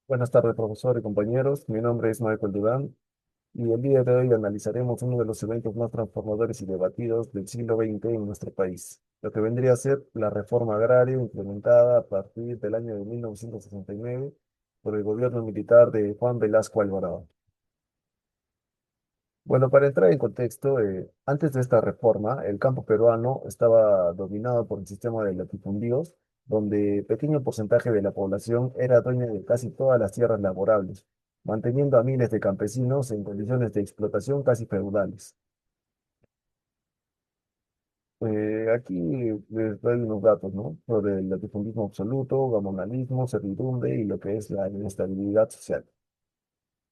Buenas tardes, profesor y compañeros. Mi nombre es Michael Durán y el día de hoy analizaremos uno de los eventos más transformadores y debatidos del siglo XX en nuestro país, lo que vendría a ser la reforma agraria implementada a partir del año de 1969 por el gobierno militar de Juan Velasco Alvarado. Bueno, para entrar en contexto, antes de esta reforma, el campo peruano estaba dominado por el sistema de latifundíos, donde pequeño porcentaje de la población era dueña de casi todas las tierras laborables, manteniendo a miles de campesinos en condiciones de explotación casi feudales. Aquí les doy unos datos, ¿no? Sobre el latifundismo absoluto, gamonalismo, servidumbre y lo que es la inestabilidad social.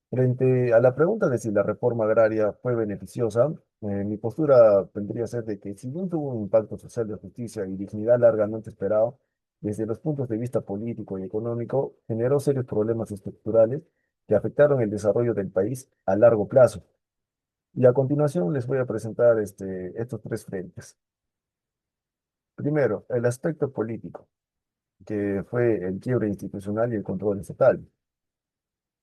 Frente a la pregunta de si la reforma agraria fue beneficiosa, mi postura vendría a ser de que si bien tuvo un impacto social de justicia y dignidad largamente esperado, desde los puntos de vista político y económico, generó serios problemas estructurales que afectaron el desarrollo del país a largo plazo. Y a continuación les voy a presentar estos tres frentes. Primero, el aspecto político, que fue el quiebre institucional y el control estatal.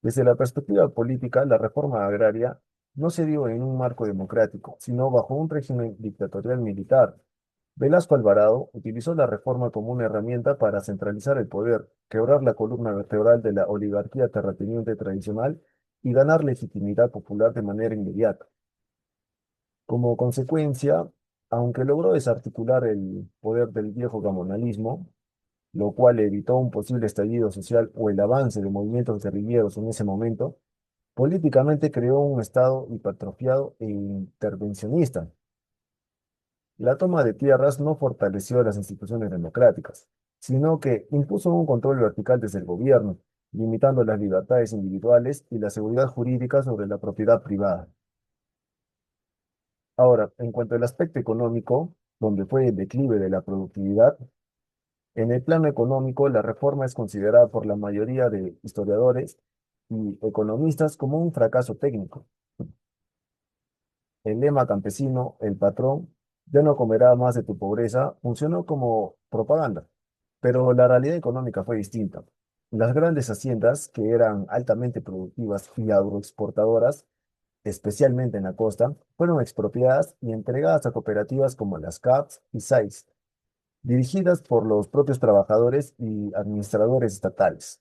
Desde la perspectiva política, la reforma agraria no se dio en un marco democrático, sino bajo un régimen dictatorial militar. Velasco Alvarado utilizó la reforma como una herramienta para centralizar el poder, quebrar la columna vertebral de la oligarquía terrateniente tradicional y ganar legitimidad popular de manera inmediata. Como consecuencia, aunque logró desarticular el poder del viejo gamonalismo, lo cual evitó un posible estallido social o el avance de movimientos guerrilleros en ese momento, políticamente creó un Estado hipertrofiado e intervencionista. La toma de tierras no fortaleció las instituciones democráticas, sino que impuso un control vertical desde el gobierno, limitando las libertades individuales y la seguridad jurídica sobre la propiedad privada. Ahora, en cuanto al aspecto económico, donde fue el declive de la productividad, en el plano económico, la reforma es considerada por la mayoría de historiadores y economistas como un fracaso técnico. El lema campesino, el patrón, ya no comerá más de tu pobreza, funcionó como propaganda, pero la realidad económica fue distinta. Las grandes haciendas, que eran altamente productivas y agroexportadoras, especialmente en la costa, fueron expropiadas y entregadas a cooperativas como las CAPS y SAIS, dirigidas por los propios trabajadores y administradores estatales.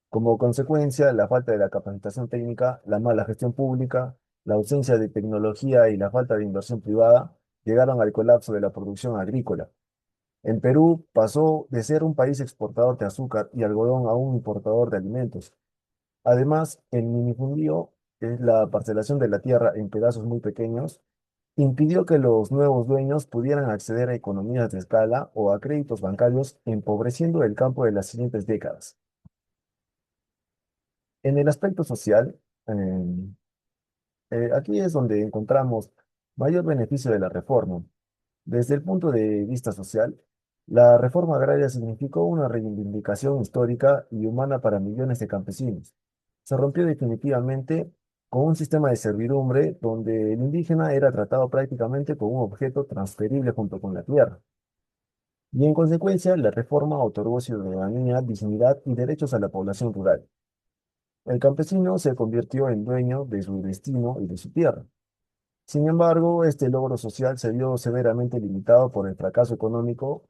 Como consecuencia, la falta de la capacitación técnica, la mala gestión pública, la ausencia de tecnología y la falta de inversión privada llegaron al colapso de la producción agrícola. En Perú pasó de ser un país exportador de azúcar y algodón a un importador de alimentos. Además, el minifundío, que es la parcelación de la tierra en pedazos muy pequeños, impidió que los nuevos dueños pudieran acceder a economías de escala o a créditos bancarios, empobreciendo el campo de las siguientes décadas. En el aspecto social, aquí es donde encontramos mayor beneficio de la reforma. Desde el punto de vista social, la reforma agraria significó una reivindicación histórica y humana para millones de campesinos. Se rompió definitivamente con un sistema de servidumbre donde el indígena era tratado prácticamente como un objeto transferible junto con la tierra. Y en consecuencia, la reforma otorgó ciudadanía, dignidad y derechos a la población rural. El campesino se convirtió en dueño de su destino y de su tierra. Sin embargo, este logro social se vio severamente limitado por el fracaso económico.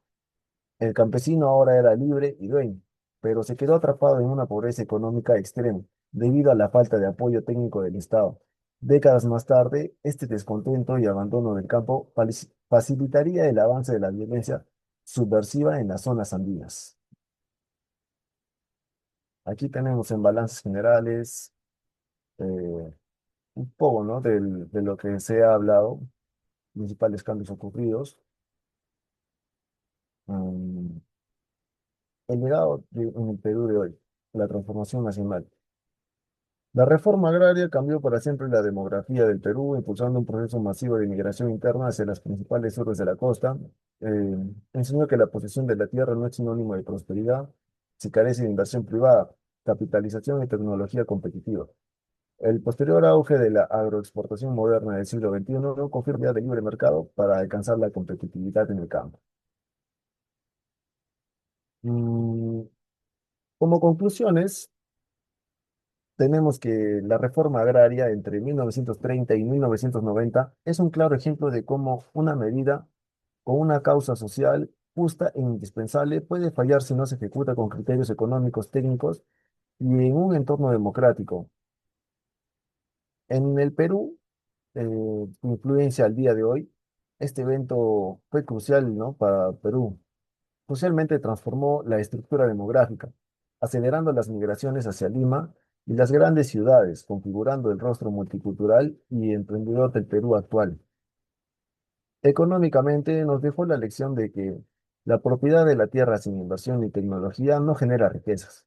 El campesino ahora era libre y dueño, pero se quedó atrapado en una pobreza económica extrema debido a la falta de apoyo técnico del Estado. Décadas más tarde, este descontento y abandono del campo facilitaría el avance de la violencia subversiva en las zonas andinas. Aquí tenemos en balances generales un poco, ¿no? De lo que se ha hablado, principales cambios ocurridos. mm, el legado en el Perú de hoy, la transformación nacional. La reforma agraria cambió para siempre la demografía del Perú, impulsando un proceso masivo de migración interna hacia las principales urbes de la costa. Eh, Enseñó que la posesión de la tierra no es sinónimo de prosperidad si carece de inversión privada, capitalización y tecnología competitiva. El posterior auge de la agroexportación moderna del siglo XXI no confirma ya de libre mercado para alcanzar la competitividad en el campo. Mm, Como conclusiones, tenemos que la reforma agraria entre 1930 y 1990 es un claro ejemplo de cómo una medida con una causa social justa e indispensable puede fallar si no se ejecuta con criterios económicos, técnicos y en un entorno democrático. En el Perú, su influencia al día de hoy, este evento fue crucial, ¿no? Para Perú. Crucialmente transformó la estructura demográfica, acelerando las migraciones hacia Lima y las grandes ciudades, configurando el rostro multicultural y emprendedor del Perú actual. Económicamente nos dejó la lección de que la propiedad de la tierra sin inversión ni tecnología no genera riquezas.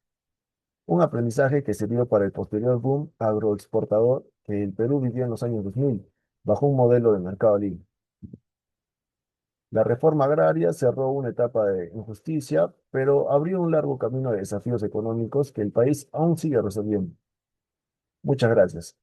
Un aprendizaje que sirvió para el posterior boom agroexportador que el Perú vivió en los años 2000, bajo un modelo de mercado libre. La reforma agraria cerró una etapa de injusticia, pero abrió un largo camino de desafíos económicos que el país aún sigue resolviendo. Muchas gracias.